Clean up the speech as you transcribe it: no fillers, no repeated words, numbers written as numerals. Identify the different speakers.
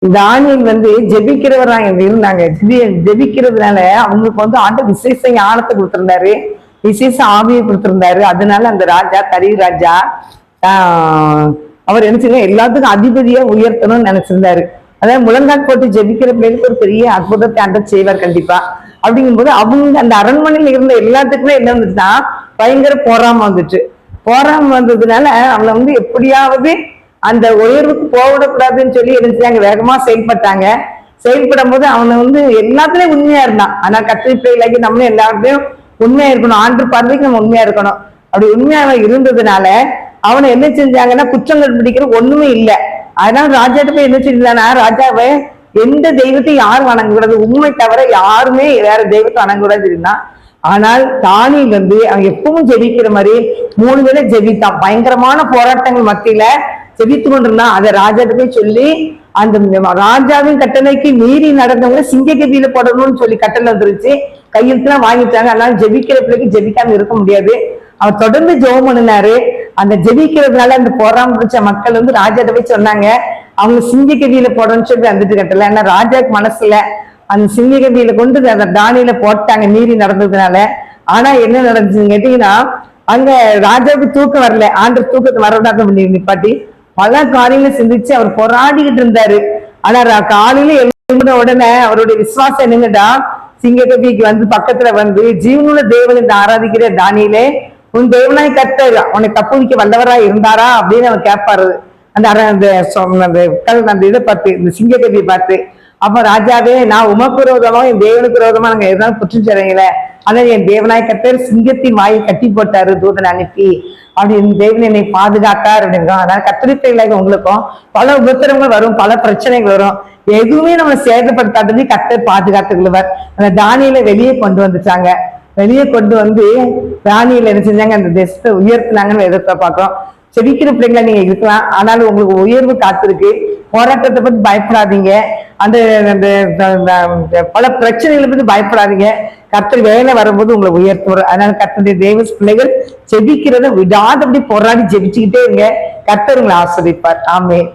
Speaker 1: Daniel ஜெபிக்கிறவரா இருந்தாங்க. ஜெபிக்கிறதுனால அவங்களுக்கு ஆண்டவர் விசேஷ ஞானத்தை கொடுத்திருந்தாரு, விசேஷ ஆவியை கொடுத்திருந்தாரு. அதனால அந்த ராஜா ராஜா அவர் என்ன செய்ய எல்லாத்துக்கும் அதிபதியா உயர்த்தணும்னு நினைச்சிருந்தாரு. அதாவது முழங்கால் போட்டு ஜெபிக்கிற பிள்ளைகளுக்கு ஒரு பெரிய அற்புதத்தை ஆண்டவர் செய்வார் கண்டிப்பா. அப்படிங்கும்போது அவங்க அந்த அரண்மனையில இருந்த எல்லாத்துக்குமே என்ன வந்துச்சுன்னா பயங்கர போராம வந்துச்சு. போராம வந்ததுனால அவளை எப்படியாவது அந்த உயர்வுக்கு போவிடக்கூடாதுன்னு சொல்லி என்ன வேகமா செயல்பட்டாங்க. செயல்படும் போது அவனை எல்லாத்துலயும் உண்மையா இருந்தான். ஆனா கத்திரி பிள்ளைகளாகி நம்மளும் எல்லாருடையும் உண்மையா இருக்கணும், ஆண்டு பார்வைக்கு நம்ம உண்மையா இருக்கணும். அப்படி உண்மையாக இருந்ததுனால அவனை என்ன செஞ்சாங்கன்னா குற்றம் கண்டுபிடிக்கிற ஒண்ணுமே இல்லை. அதனால ராஜாட்ட போய் என்ன செஞ்சானா, ராஜாவை எந்த தெய்வத்தையும் யாரும் வணங்கக்கூடாது, உண்மை தவிர யாருமே வேற தெய்வத்தை வணங்கக்கூடாது இருந்தான். ஆனால் தானியேல் அவன் எப்பவும் ஜெபிக்கிற மாதிரி 3 வேளை ஜெபித்தான். பயங்கரமான போராட்டங்கள் மத்தியில ஜெபித்து கொண்டிருந்தான். அதை ராஜாட்ட போய் சொல்லி அந்த ராஜாவின் கட்டளைக்கு மீறி நடந்தவங்க சிங்கக்கதியில போடணும்னு சொல்லி கட்டளை வந்துருச்சு. கையெழுத்துலாம் வாங்கிட்டாங்க. அதனால ஜெபிக்கிற பிள்ளைக்கு ஜெபிக்காம இருக்க முடியாது. அவர் தொடர்ந்து ஜெபம் பண்ணினாரு. அந்த ஜெபிக்கிறதுனால அந்த போராம பிடிச்ச மக்கள் ராஜாட்ட போய் சொன்னாங்க, அவங்க சிங்கக்கதியில போடணும்னு சொல்லி வந்துட்டு கட்டல. ஏன்னா ராஜாவுக்கு மனசுல அந்த சிங்கக்கதியில கொண்டு அந்த தானியில போட்டாங்க மீறி நடந்ததுனால. ஆனா என்ன நடந்துச்சுன்னு கேட்டீங்கன்னா, அங்க ராஜாவுக்கு தூக்கம் வரல. ஆண்டு தூக்கத்தை வரவிடாத பண்ணி நிப்பாட்டி பல காரியங்களை சிந்திச்சு அவர் போராடிக்கிட்டு இருந்தாரு. ஆனா காலையில எழுந்த உடனே அவருடைய விசுவாசம் என்னங்கடா, சிங்கக்கதிக்கு பக்கத்துல ஜீவனுள்ள தேவன் என்று ஆராதிக்கிற தானியேலே, உன் தேவனாய் கர்த்தர் உன்னை தப்புவிக்க வல்லவரா இருந்தாரா அப்படின்னு அவர் கேட்பாரு. அந்த இதை பார்த்து, இந்த சிங்கக்கதியை பார்த்து. அப்ப ராஜாவே, நான் உமக்கு விரோதமா என் தேவனுக்கு விரோதமா நாங்க எதாவது குற்றம் செய்றீங்களே, ஆனா என் தேவனாய் கர்த்தர் சிங்கத்தின் மாயை கட்டி போட்டாரு தூதனை அனுப்பி, அப்படி என் தேவன் என்னை பாதுகாத்தார் அப்படிங்க. அதனால கத்திரிக்கையில உங்களுக்கும் பல உபத்திரங்கள் வரும், பல பிரச்சனைகள் வரும். எதுவுமே நம்ம சேதப்படுத்தாதே கர்த்தர் பாதுகாத்துக்குள்ளவர். அந்த தானியேலை வெளியே கொண்டு வந்துட்டாங்க. வெளியே கொண்டு தானியேல் என்ன செஞ்சாங்க, அந்த தேசத்தை உயர்த்தினாங்கன்னு எதிர்த்த பார்க்கிறோம். செபிக்கிற பிள்ளைங்களா நீங்க இருக்கலாம், ஆனாலும் உங்களுக்கு உயர்வு காத்திருக்கு. போராட்டத்தை பத்தி பயப்படாதீங்க. அந்த பல பிரச்சனைகளை பத்தி பயப்படாதீங்க. கர்த்தர் வேலை வரும்போது உங்களை உயர்த்துவார். அதனால கர்த்தருடைய தேவ பிள்ளைகள் ஜெபிக்கிறத விடாதபடி போராடி ஜெபிச்சுக்கிட்டே இருங்க. கர்த்தர் உங்களை ஆஸ்வதிப்பார். ஆமென்.